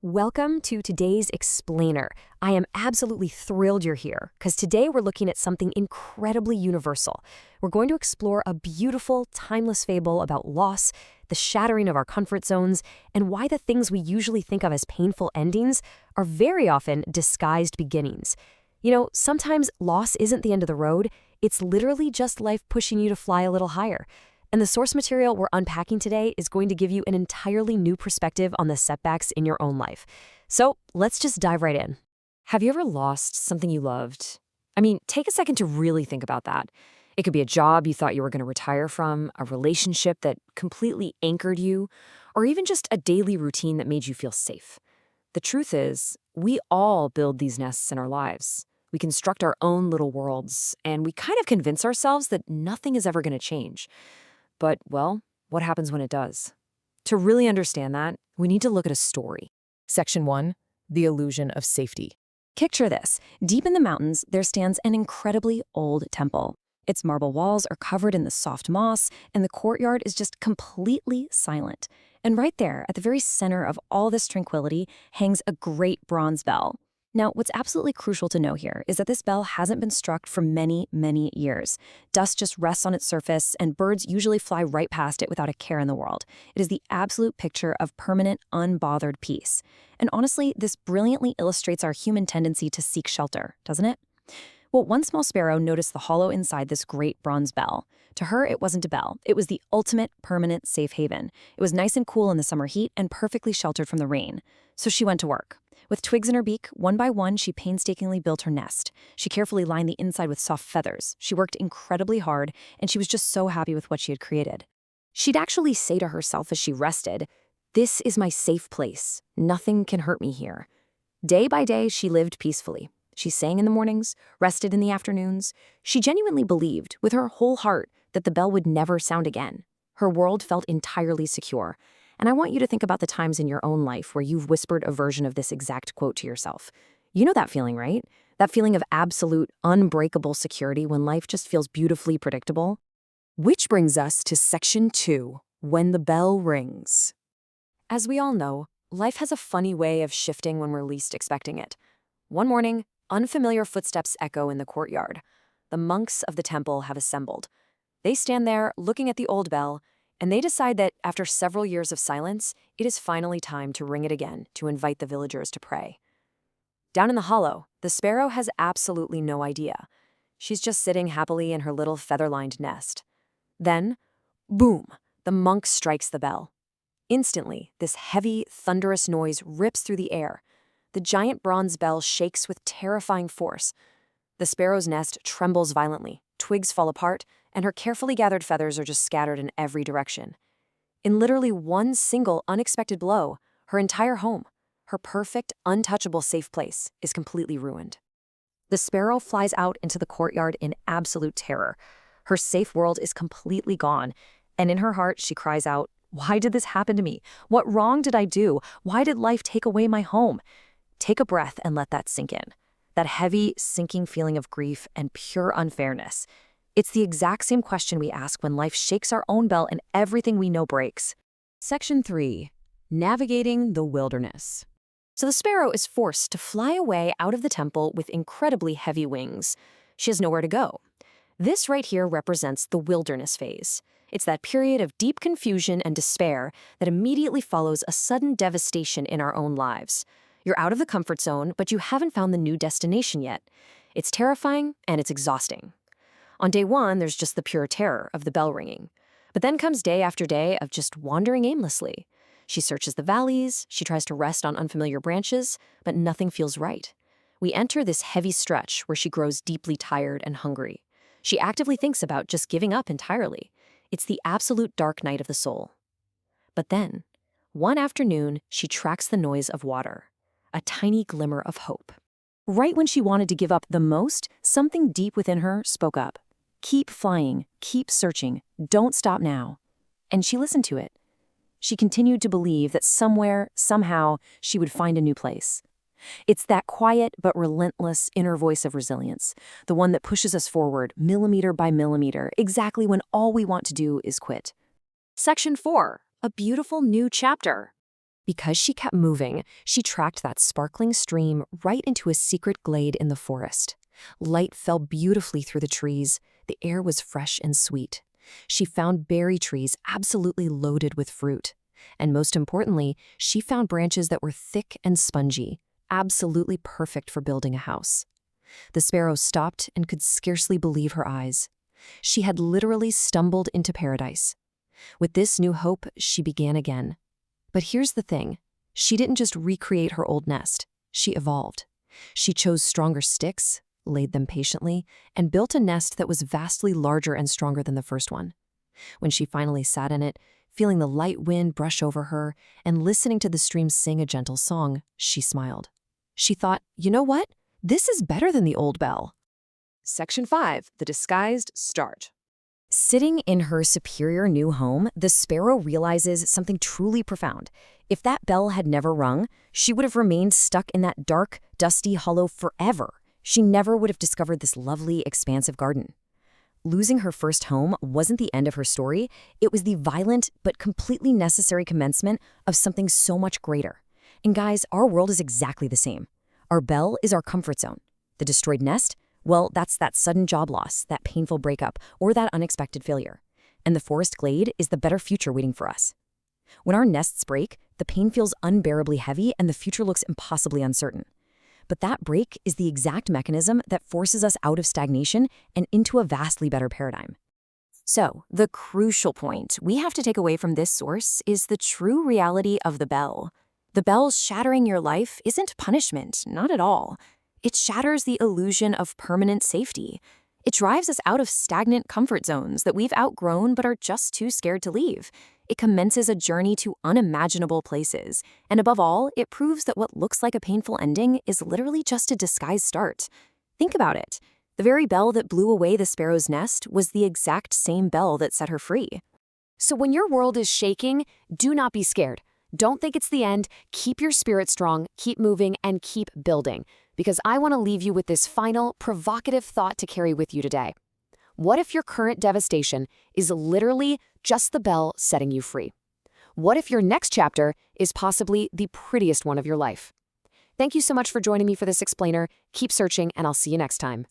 Welcome to today's Explainer. I am absolutely thrilled you're here because today we're looking at something incredibly universal. We're going to explore a beautiful, timeless fable about loss, the shattering of our comfort zones, and why the things we usually think of as painful endings are very often disguised beginnings. You know, sometimes loss isn't the end of the road, it's literally just life pushing you to fly a little higher. And the source material we're unpacking today is going to give you an entirely new perspective on the setbacks in your own life. So let's just dive right in. Have you ever lost something you loved? I mean, take a second to really think about that. It could be a job you thought you were going to retire from, a relationship that completely anchored you, or even just a daily routine that made you feel safe. The truth is, we all build these nests in our lives. We construct our own little worlds, and we kind of convince ourselves that nothing is ever going to change. But, well, what happens when it does? To really understand that, we need to look at a story. Section 1. The Illusion of Safety. Picture this. Deep in the mountains, there stands an incredibly old temple. Its marble walls are covered in the soft moss, and the courtyard is just completely silent. And right there, at the very center of all this tranquility, hangs a great bronze bell. Now, what's absolutely crucial to know here is that this bell hasn't been struck for many, many years. Dust just rests on its surface, and birds usually fly right past it without a care in the world. It is the absolute picture of permanent, unbothered peace. And honestly, this brilliantly illustrates our human tendency to seek shelter, doesn't it? Well, one small sparrow noticed the hollow inside this great bronze bell. To her, it wasn't a bell. It was the ultimate, permanent safe haven. It was nice and cool in the summer heat and perfectly sheltered from the rain. So she went to work. With twigs in her beak, one by one, she painstakingly built her nest. She carefully lined the inside with soft feathers. She worked incredibly hard, and she was just so happy with what she had created. She'd actually say to herself as she rested, "This is my safe place. Nothing can hurt me here." Day by day, she lived peacefully. She sang in the mornings, rested in the afternoons. She genuinely believed, with her whole heart, that the bell would never sound again. Her world felt entirely secure. And I want you to think about the times in your own life where you've whispered a version of this exact quote to yourself. You know that feeling, right? That feeling of absolute, unbreakable security when life just feels beautifully predictable? Which brings us to Section 2, When the Bell Rings. As we all know, life has a funny way of shifting when we're least expecting it. One morning, unfamiliar footsteps echo in the courtyard. The monks of the temple have assembled. They stand there looking at the old bell, and they decide that after several years of silence, it is finally time to ring it again to invite the villagers to pray. Down in the hollow, the sparrow has absolutely no idea. She's just sitting happily in her little feather-lined nest. Then, boom, the monk strikes the bell. Instantly, this heavy, thunderous noise rips through the air. The giant bronze bell shakes with terrifying force. The sparrow's nest trembles violently, twigs fall apart, and her carefully gathered feathers are just scattered in every direction. In literally one single unexpected blow, her entire home, her perfect, untouchable safe place, is completely ruined. The sparrow flies out into the courtyard in absolute terror. Her safe world is completely gone, and in her heart she cries out, "Why did this happen to me? What wrong did I do? Why did life take away my home?" Take a breath and let that sink in. That heavy, sinking feeling of grief and pure unfairness. It's the exact same question we ask when life shakes our own bell and everything we know breaks. Section 3. Navigating the Wilderness. So the sparrow is forced to fly away out of the temple with incredibly heavy wings. She has nowhere to go. This right here represents the wilderness phase. It's that period of deep confusion and despair that immediately follows a sudden devastation in our own lives. You're out of the comfort zone, but you haven't found the new destination yet. It's terrifying and it's exhausting. On day one, there's just the pure terror of the bell ringing. But then comes day after day of just wandering aimlessly. She searches the valleys, she tries to rest on unfamiliar branches, but nothing feels right. We enter this heavy stretch where she grows deeply tired and hungry. She actively thinks about just giving up entirely. It's the absolute dark night of the soul. But then, one afternoon, she tracks the noise of water, a tiny glimmer of hope. Right when she wanted to give up the most, something deep within her spoke up. Keep flying, keep searching, don't stop now. And she listened to it. She continued to believe that somewhere, somehow, she would find a new place. It's that quiet but relentless inner voice of resilience, the one that pushes us forward millimeter by millimeter, exactly when all we want to do is quit. Section 4. A beautiful new chapter. Because she kept moving, she tracked that sparkling stream right into a secret glade in the forest. Light fell beautifully through the trees. The air was fresh and sweet. She found berry trees absolutely loaded with fruit. And most importantly, she found branches that were thick and spongy, absolutely perfect for building a house. The sparrow stopped and could scarcely believe her eyes. She had literally stumbled into paradise. With this new hope, she began again. But here's the thing. She didn't just recreate her old nest. She evolved. She chose stronger sticks, laid them patiently, and built a nest that was vastly larger and stronger than the first one. When she finally sat in it, feeling the light wind brush over her and listening to the stream sing a gentle song, she smiled. She thought, you know what? This is better than the old bell. Section 5, the disguised start. Sitting in her superior new home, the sparrow realizes something truly profound. If that bell had never rung, she would have remained stuck in that dark, dusty hollow forever. She never would have discovered this lovely, expansive garden. Losing her first home wasn't the end of her story. It was the violent but completely necessary commencement of something so much greater. And guys, our world is exactly the same. Our bell is our comfort zone. The destroyed nest? Well, that's that sudden job loss, that painful breakup, or that unexpected failure. And the forest glade is the better future waiting for us. When our nests break, the pain feels unbearably heavy and the future looks impossibly uncertain. But that break is the exact mechanism that forces us out of stagnation and into a vastly better paradigm. So, the crucial point we have to take away from this source is the true reality of the bell. The bell shattering your life isn't punishment, not at all. It shatters the illusion of permanent safety. It drives us out of stagnant comfort zones that we've outgrown but are just too scared to leave. It commences a journey to unimaginable places. And above all, it proves that what looks like a painful ending is literally just a disguised start. Think about it. The very bell that blew away the sparrow's nest was the exact same bell that set her free. So when your world is shaking, do not be scared. Don't think it's the end. Keep your spirit strong, keep moving, and keep building. Because I want to leave you with this final, provocative thought to carry with you today. What if your current devastation is literally just the bell setting you free? What if your next chapter is possibly the prettiest one of your life? Thank you so much for joining me for this explainer. Keep searching, and I'll see you next time.